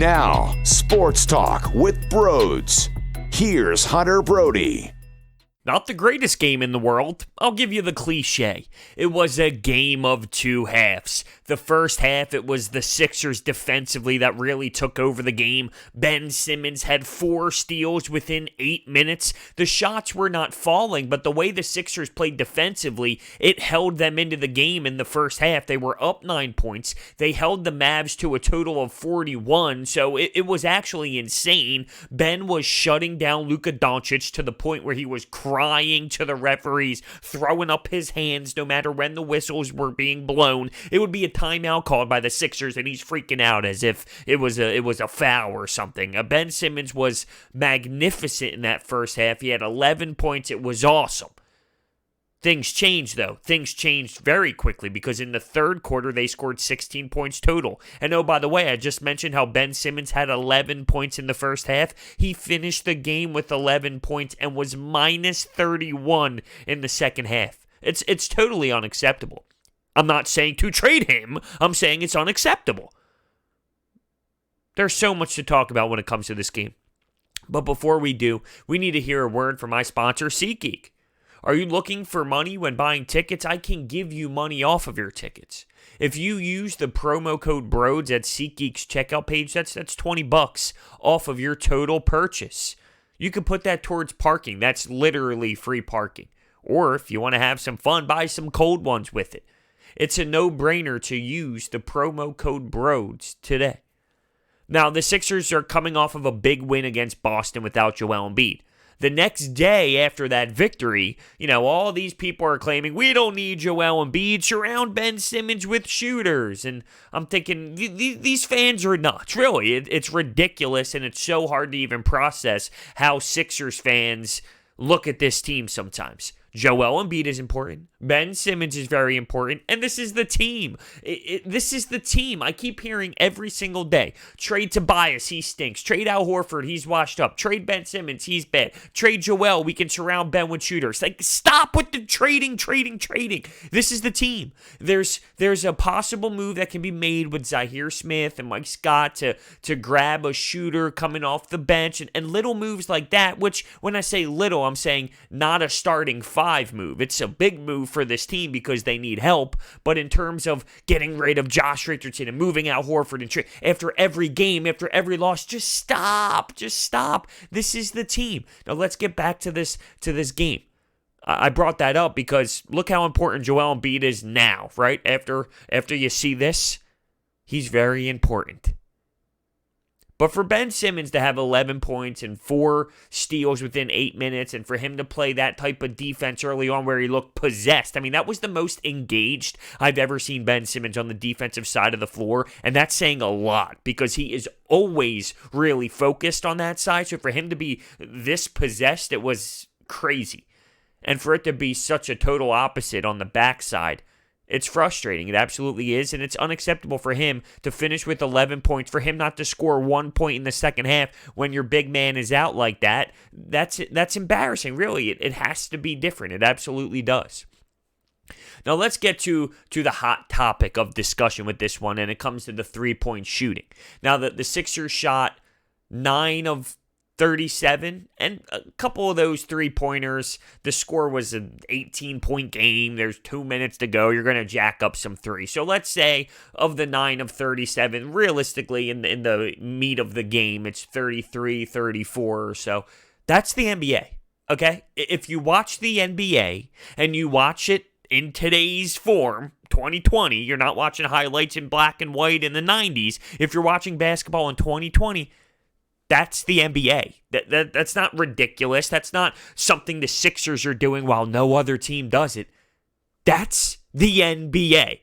Now, Sports Talk with Broads. Here's Hunter Brody. Not the greatest game in the world. I'll give you the cliche. It was a game of two halves. The first half, it was the Sixers defensively that really took over the game. Ben Simmons had 4 steals within 8 minutes. The shots were not falling, but the way the Sixers played defensively, it held them into the game in the first half. They were up 9 points. They held the Mavs to a total of 41, so it was actually insane. Ben was shutting down Luka Doncic to the point where he was crying to the referees, throwing up his hands no matter when the whistles were being blown. It would be a timeout called by the Sixers, and he's freaking out as if it was a foul or something. Ben Simmons was magnificent in that first half. He had 11 points. It was awesome. Things changed, though. Things changed very quickly because in the third quarter, they scored 16 points total. And oh, by the way, I just mentioned how Ben Simmons had 11 points in the first half. He finished the game with 11 points and was minus 31 in the second half. It's totally unacceptable. I'm not saying to trade him. I'm saying it's unacceptable. There's so much to talk about when it comes to this game. But before we do, we need to hear a word from my sponsor, SeatGeek. Are you looking for money when buying tickets? I can give you money off of your tickets. If you use the promo code BROADS at SeatGeek's checkout page, that's $20 off of your total purchase. You can put that towards parking. That's literally free parking. Or if you want to have some fun, buy some cold ones with it. It's a no-brainer to use the promo code BROADS today. Now, the Sixers are coming off of a big win against Boston without Joel Embiid. The next day after that victory, all these people are claiming, we don't need Joel Embiid, surround Ben Simmons with shooters. And I'm thinking, these fans are nuts. Really, it's ridiculous, and it's so hard to even process how Sixers fans look at this team sometimes. Joel Embiid is important. Ben Simmons is very important. And this is the team. This is the team. I keep hearing every single day. Trade Tobias, he stinks. Trade Al Horford, he's washed up. Trade Ben Simmons, he's bad. Trade Joel, we can surround Ben with shooters. Stop with the trading. This is the team. There's a possible move that can be made with Zhaire Smith and Mike Scott to grab a shooter coming off the bench and little moves like that, which when I say little, I'm saying not a starting 5 move. It's a big move for this team because they need help, but in terms of getting rid of Josh Richardson and moving out Horford and after every game, after every loss, just stop. This is the team. Now let's get back to this game. I brought that up because look how important Joel Embiid is now, right? After you see this, he's very important. But for Ben Simmons to have 11 points and 4 steals within 8 minutes, and for him to play that type of defense early on where he looked possessed, that was the most engaged I've ever seen Ben Simmons on the defensive side of the floor, and that's saying a lot because he is always really focused on that side. So for him to be this possessed, it was crazy. And for it to be such a total opposite on the backside, it's frustrating. It absolutely is, and it's unacceptable for him to finish with 11 points, for him not to score 1 point in the second half when your big man is out like that. That's embarrassing, really. It has to be different. It absolutely does. Now let's get to the hot topic of discussion with this one, and it comes to the three-point shooting. Now the Sixers shot 9 of 37, and a couple of those three-pointers, the score was an 18-point game. There's 2 minutes to go. You're going to jack up some threes. So let's say of the 9 of 37, realistically, in the meat of the game, it's 33, 34 or so. That's the NBA, okay? If you watch the NBA and you watch it in today's form, 2020, you're not watching highlights in black and white in the 90s. If you're watching basketball in 2020, that's the NBA. That's not ridiculous. That's not something the Sixers are doing while no other team does it. That's the NBA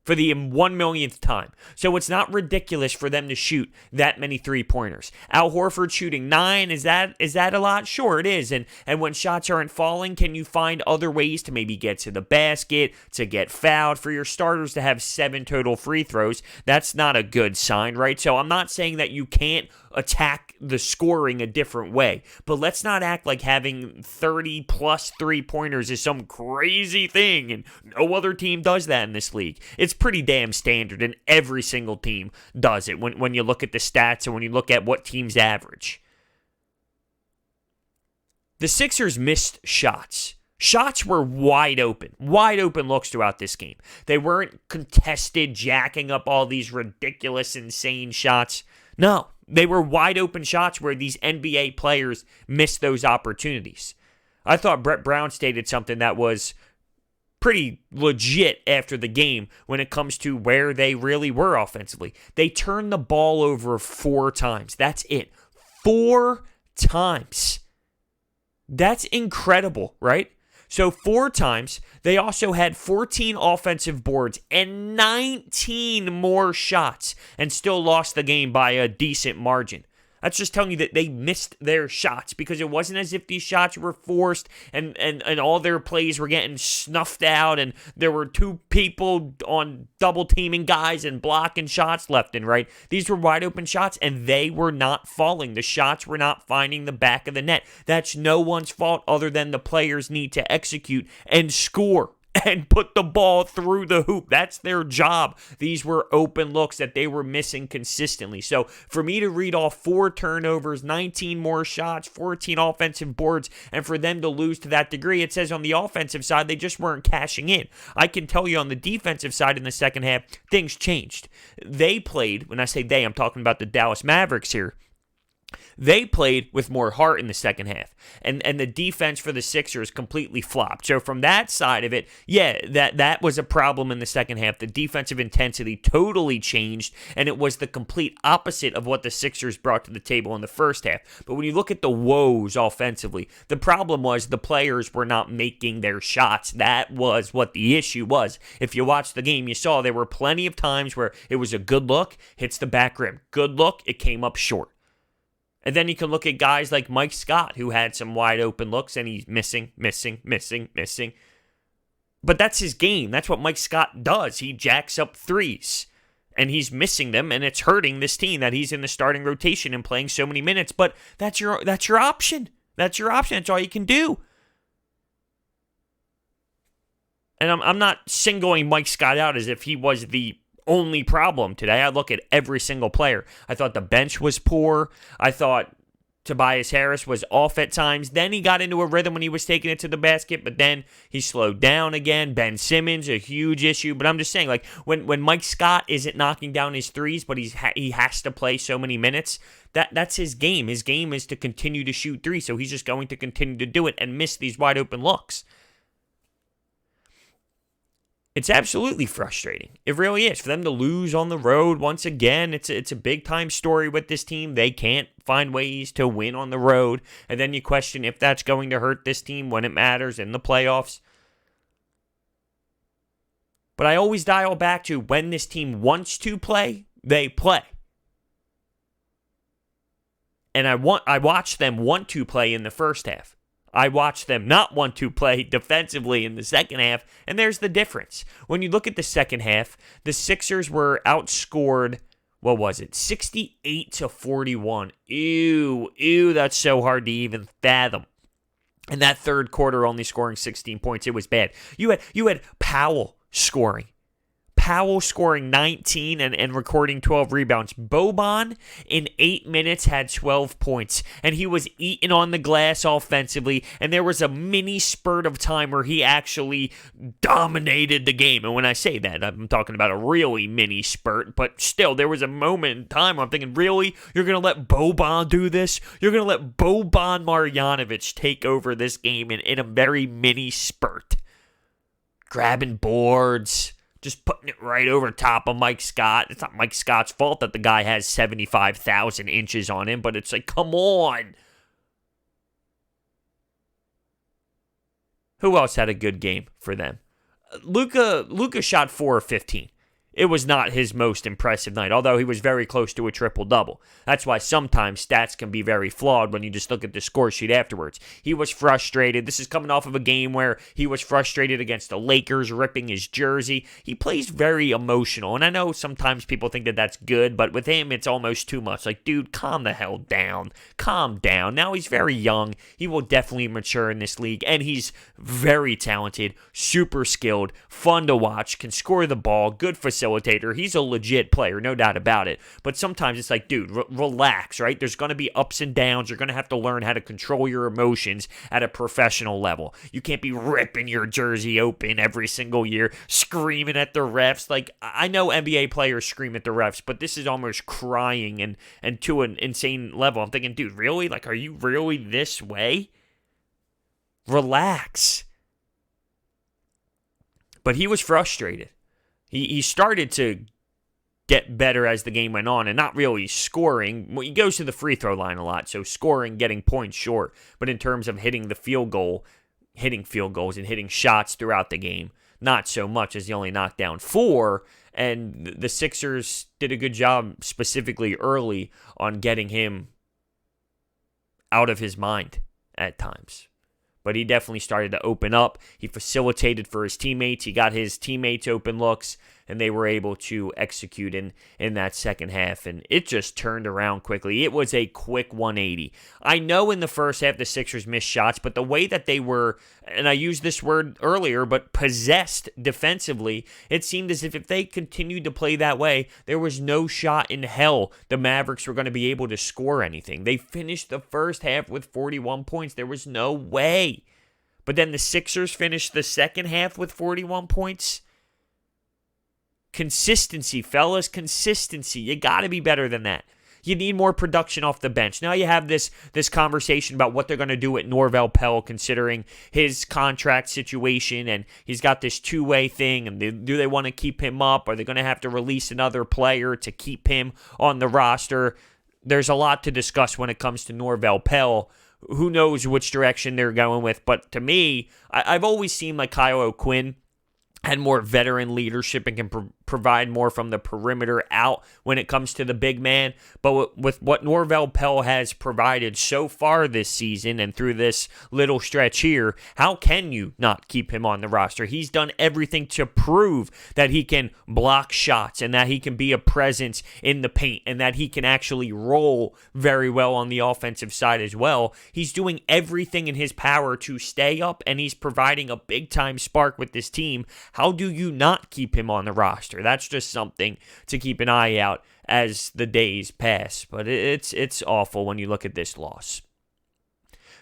for the 1 millionth time. So it's not ridiculous for them to shoot that many three-pointers. Al Horford shooting 9, is that a lot? Sure, it is. And when shots aren't falling, can you find other ways to maybe get to the basket, to get fouled? For your starters to have 7 total free throws, that's not a good sign, right? So I'm not saying that you can't attack the scoring a different way, but let's not act like having 30 plus three-pointers is some crazy thing, and no other team does that in this league. It's it's pretty damn standard, and every single team does it when you look at the stats and when you look at what teams average. The Sixers missed shots. Shots were wide open looks throughout this game. They weren't contested, jacking up all these ridiculous, insane shots. No, they were wide open shots where these NBA players missed those opportunities. I thought Brett Brown stated something that was pretty legit after the game when it comes to where they really were offensively. They turned the ball over 4 times. That's it. 4 times. That's incredible, right? So 4 times. They also had 14 offensive boards and 19 more shots and still lost the game by a decent margin. That's just telling you that they missed their shots because it wasn't as if these shots were forced and all their plays were getting snuffed out and there were 2 people on double teaming guys and blocking shots left and right. These were wide open shots and they were not falling. The shots were not finding the back of the net. That's no one's fault other than the players need to execute and score and put the ball through the hoop. That's their job. These were open looks that they were missing consistently. So for me to read off 4 turnovers, 19 more shots, 14 offensive boards, and for them to lose to that degree, it says on the offensive side, they just weren't cashing in. I can tell you on the defensive side in the second half, things changed. They played, when I say they, I'm talking about the Dallas Mavericks here. They played with more heart in the second half, and the defense for the Sixers completely flopped. So from that side of it, yeah, that was a problem in the second half. The defensive intensity totally changed, and it was the complete opposite of what the Sixers brought to the table in the first half. But when you look at the woes offensively, the problem was the players were not making their shots. That was what the issue was. If you watched the game, you saw there were plenty of times where it was a good look, hits the back rim. Good look, it came up short. And then you can look at guys like Mike Scott, who had some wide open looks, and he's missing. But that's his game. That's what Mike Scott does. He jacks up threes, and he's missing them, and it's hurting this team that he's in the starting rotation and playing so many minutes. But that's your option. That's your option. That's all you can do. And I'm not singling Mike Scott out as if he was the only problem today. I look at every single player. I thought the bench was poor. I thought Tobias Harris was off at times. Then he got into a rhythm when he was taking it to the basket, but then he slowed down again. Ben Simmons, a huge issue. But I'm just saying, like, when Mike Scott isn't knocking down his threes, but he has to play so many minutes, that's his game. His game is to continue to shoot threes, so he's just going to continue to do it and miss these wide open looks. It's absolutely frustrating. It really is. For them to lose on the road once again, it's a big-time story with this team. They can't find ways to win on the road. And then you question if that's going to hurt this team when it matters in the playoffs. But I always dial back to when this team wants to play, they play. And I watched them want to play in the first half. I watched them not want to play defensively in the second half, and there's the difference. When you look at the second half, the Sixers were outscored, 68-41. Ew, that's so hard to even fathom. And that third quarter only scoring 16 points, it was bad. You had Powell scoring. Powell scoring 19 and recording 12 rebounds. Boban in 8 minutes had 12 points, and he was eating on the glass offensively, and there was a mini spurt of time where he actually dominated the game. And when I say that, I'm talking about a really mini spurt, but still, there was a moment in time where I'm thinking, really? You're going to let Boban do this? You're going to let Boban Marjanovic take over this game in a very mini spurt? Grabbing boards, just putting it right over top of Mike Scott. It's not Mike Scott's fault that the guy has 75,000 inches on him, but it's like, come on. Who else had a good game for them? Luka shot 4 of 15. it was not his most impressive night, although he was very close to a triple-double. That's why sometimes stats can be very flawed when you just look at the score sheet afterwards. He was frustrated. This is coming off of a game where he was frustrated against the Lakers, ripping his jersey. He plays very emotional, and I know sometimes people think that that's good, but with him, it's almost too much. Like, dude, calm the hell down. Calm down. Now, he's very young. He will definitely mature in this league, and he's very talented, super skilled, fun to watch, can score the ball, good facilitator. He's a legit player, no doubt about it. But sometimes it's like, dude, relax, right? There's going to be ups and downs. You're going to have to learn how to control your emotions at a professional level. You can't be ripping your jersey open every single year, screaming at the refs. Like, I know NBA players scream at the refs, but this is almost crying and to an insane level. I'm thinking, dude, really? Like, are you really this way? Relax. But he was frustrated. He started to get better as the game went on, and not really scoring. He goes to the free throw line a lot, so scoring, getting points short. But in terms of hitting the field goal, hitting field goals and hitting shots throughout the game, not so much, as he only knocked down 4. And the Sixers did a good job specifically early on getting him out of his mind at times. But he definitely started to open up. He facilitated for his teammates. He got his teammates open looks, and they were able to execute in that second half. And it just turned around quickly. It was a quick 180. I know in the first half the Sixers missed shots, but the way that they were, and I used this word earlier, but possessed defensively, it seemed as if they continued to play that way, there was no shot in hell the Mavericks were going to be able to score anything. They finished the first half with 41 points. There was no way. But then the Sixers finished the second half with 41 points. Consistency, fellas, consistency. You got to be better than that. You need more production off the bench. Now you have this conversation about what they're going to do at Norvel Pelle, considering his contract situation, and he's got this two-way thing, and do they want to keep him up? Are they going to have to release another player to keep him on the roster? There's a lot to discuss when it comes to Norvel Pelle. Who knows which direction they're going with, but to me, I've always seen like Kyle O'Quinn had more veteran leadership and can provide more from the perimeter out when it comes to the big man. But with what Norvel Pelle has provided so far this season and through this little stretch here, how can you not keep him on the roster? He's done everything to prove that he can block shots and that he can be a presence in the paint and that he can actually roll very well on the offensive side as well. He's doing everything in his power to stay up, and he's providing a big-time spark with this team. How do you not keep him on the roster? That's just something to keep an eye out as the days pass. But it's awful when you look at this loss.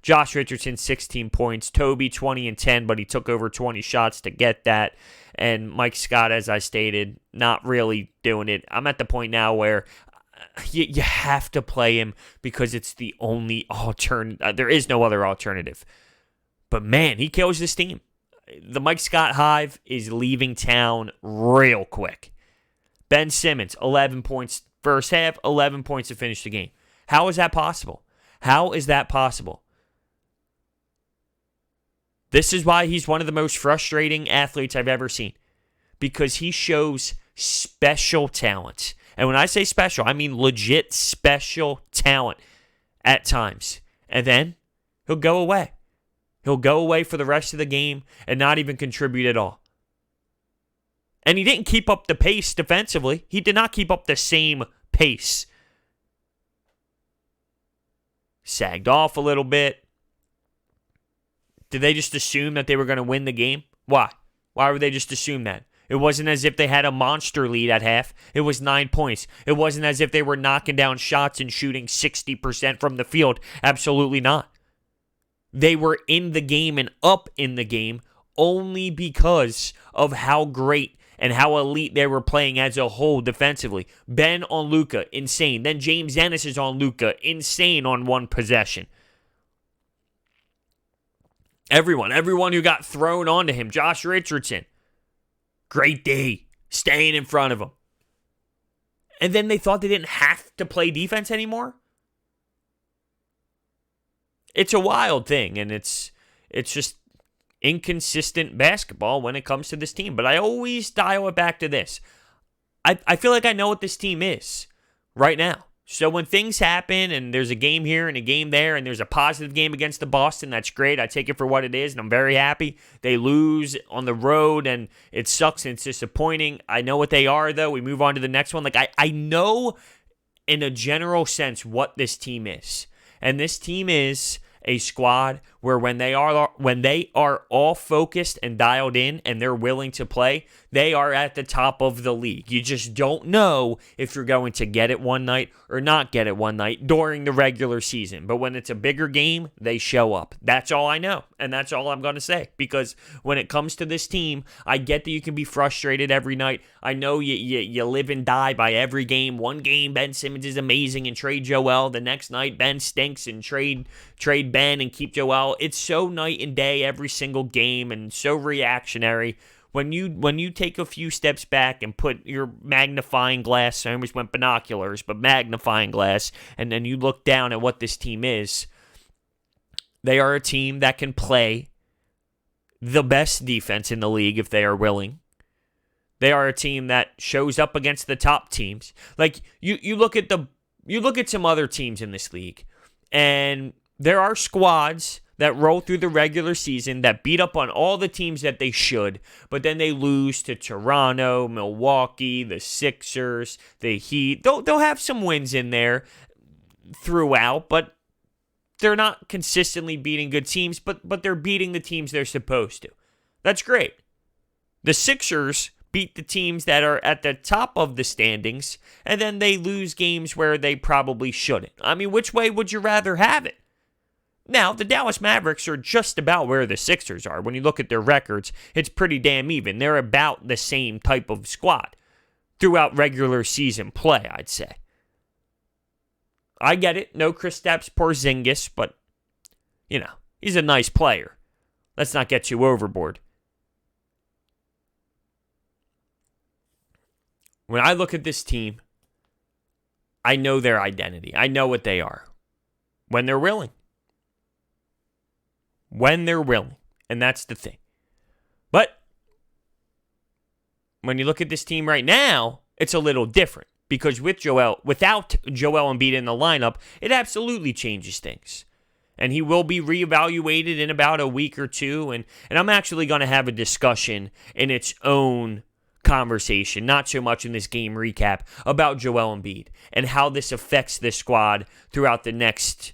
Josh Richardson, 16 points. Toby, 20 and 10, but he took over 20 shots to get that. And Mike Scott, as I stated, not really doing it. I'm at the point now where you have to play him because it's the only alternative. There is no other alternative. But man, he kills this team. The Mike Scott hive is leaving town real quick. Ben Simmons, 11 points first half, 11 points to finish the game. How is that possible? How is that possible? This is why he's one of the most frustrating athletes I've ever seen. Because he shows special talent. And when I say special, I mean legit special talent at times. And then he'll go away. He'll go away for the rest of the game and not even contribute at all. And he didn't keep up the pace defensively. He did not keep up the same pace. Sagged off a little bit. Did they just assume that they were going to win the game? Why? Why would they just assume that? It wasn't as if they had a monster lead at half. It was 9 points. It wasn't as if they were knocking down shots and shooting 60% from the field. Absolutely not. They were in the game and up in the game only because of how great and how elite they were playing as a whole defensively. Ben on Luka, insane. Then James Ennis is on Luka, insane on one possession. Everyone who got thrown onto him. Josh Richardson, great D, staying in front of him. And then they thought they didn't have to play defense anymore? It's a wild thing, and it's just inconsistent basketball when it comes to this team. But I always dial it back to this. I feel like I know what this team is right now. So when things happen and there's a game here and a game there and there's a positive game against the Boston, that's great. I take it for what it is, and I'm very happy. They lose on the road, and it sucks and it's disappointing. I know what they are, though. We move on to the next one. Like, I know in a general sense what this team is. And this team is a squad where when they are all focused and dialed in and they're willing to play, they are at the top of the league. You just don't know if you're going to get it one night or not get it one night during the regular season. But when it's a bigger game, they show up. That's all I know, and that's all I'm going to say. Because when it comes to this team, I get that you can be frustrated every night. I know you live and die by every game. One game, Ben Simmons is amazing and trade Joel. The next night, Ben stinks and trade Ben and keep Joel. It's so night and day every single game and so reactionary. When you take a few steps back and put your magnifying glass, I almost went binoculars, but magnifying glass, and then you look down at what this team is, they are a team that can play the best defense in the league if they are willing. They are a team that shows up against the top teams. Like you look at some other teams in this league, and there are squads that roll through the regular season that beat up on all the teams that they should, but then they lose to Toronto, Milwaukee, the Sixers, the Heat. They'll have some wins in there throughout, but they're not consistently beating good teams, but they're beating the teams they're supposed to. That's great. The Sixers beat the teams that are at the top of the standings, and then they lose games where they probably shouldn't. I mean, which way would you rather have it? Now, the Dallas Mavericks are just about where the Sixers are. When you look at their records, it's pretty damn even. They're about the same type of squad throughout regular season play, I'd say. I get it. No Kristaps Porzingis, but, he's a nice player. Let's not get too overboard. When I look at this team, I know their identity. I know what they are. When they're willing. When they're willing. And that's the thing. But when you look at this team right now, it's a little different. Because without Joel Embiid in the lineup, it absolutely changes things. And he will be reevaluated in about a week or two. And I'm actually going to have a discussion in its own conversation, not so much in this game recap, about Joel Embiid and how this affects this squad throughout the next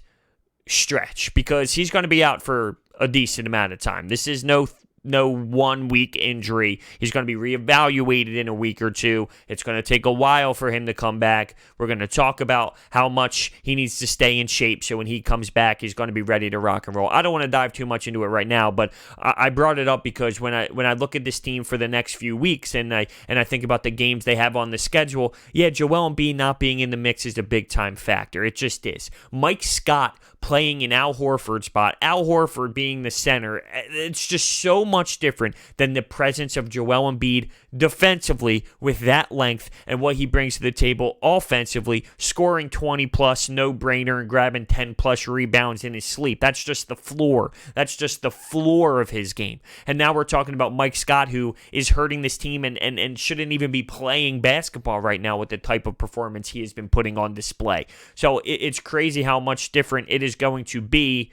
stretch. Because he's going to be out for a decent amount of time. This is no 1 week injury. He's going to be reevaluated in a week or two. It's going to take a while for him to come back. We're going to talk about how much he needs to stay in shape so when he comes back, he's going to be ready to rock and roll. I don't want to dive too much into it right now, but I brought it up because when I look at this team for the next few weeks and I think about the games they have on the schedule, Joel Embiid not being in the mix is a big time factor. It just is. Mike Scott playing in Al Horford's spot, Al Horford being the center, it's just so much different than the presence of Joel Embiid defensively with that length and what he brings to the table offensively, scoring 20-plus, no-brainer, and grabbing 10-plus rebounds in his sleep. That's just the floor. That's just the floor of his game. And now we're talking about Mike Scott, who is hurting this team and shouldn't even be playing basketball right now with the type of performance he has been putting on display. So it's crazy how much different it is going to be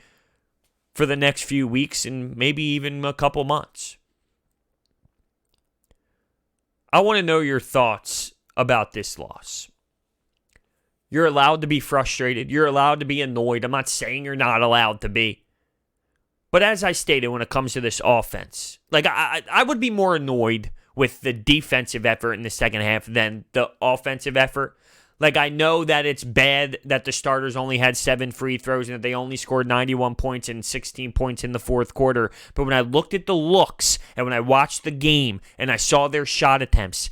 for the next few weeks and maybe even a couple months. I want to know your thoughts about this loss. You're allowed to be frustrated. You're allowed to be annoyed. I'm not saying you're not allowed to be. But as I stated, when it comes to this offense, I would be more annoyed with the defensive effort in the second half than the offensive effort. I know that it's bad that the starters only had 7 free throws and that they only scored 91 points and 16 points in the fourth quarter. But when I looked at the looks and when I watched the game and I saw their shot attempts,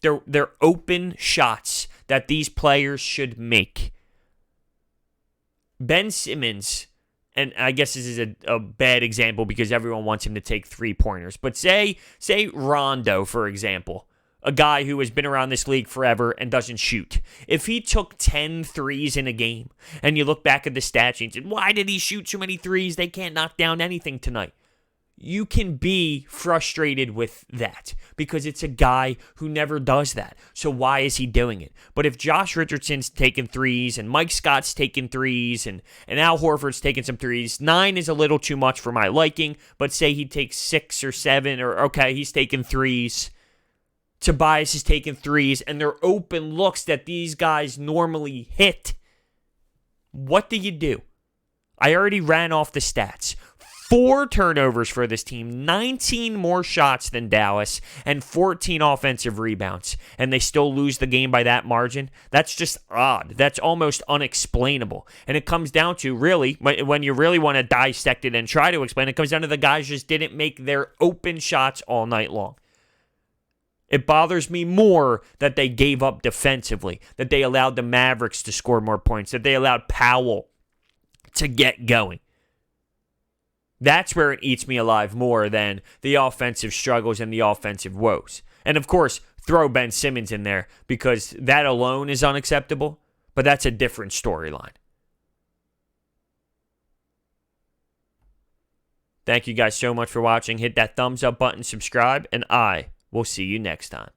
they're open shots that these players should make. Ben Simmons, and I guess this is a bad example because everyone wants him to take 3-pointers, but say Rondo, for example. A guy who has been around this league forever and doesn't shoot. If he took 10 threes in a game, and you look back at the stats and you said, why did he shoot so many threes? They can't knock down anything tonight. you can be frustrated with that because it's a guy who never does that. So why is he doing it? But if Josh Richardson's taking threes and Mike Scott's taking threes and Al Horford's taking some threes, 9 is a little too much for my liking, but say he takes 6 or 7 or okay, he's taking threes. Tobias is taking threes and they're open looks that these guys normally hit. What do? I already ran off the stats. 4 turnovers for this team, 19 more shots than Dallas, and 14 offensive rebounds. And they still lose the game by that margin? That's just odd. That's almost unexplainable. And it comes down to, really, when you really want to dissect it and try to explain it, comes down to the guys just didn't make their open shots all night long. It bothers me more that they gave up defensively, that they allowed the Mavericks to score more points, that they allowed Powell to get going. That's where it eats me alive more than the offensive struggles and the offensive woes. And of course, throw Ben Simmons in there because that alone is unacceptable, but that's a different storyline. Thank you guys so much for watching. Hit that thumbs up button, subscribe, and I will see you next time.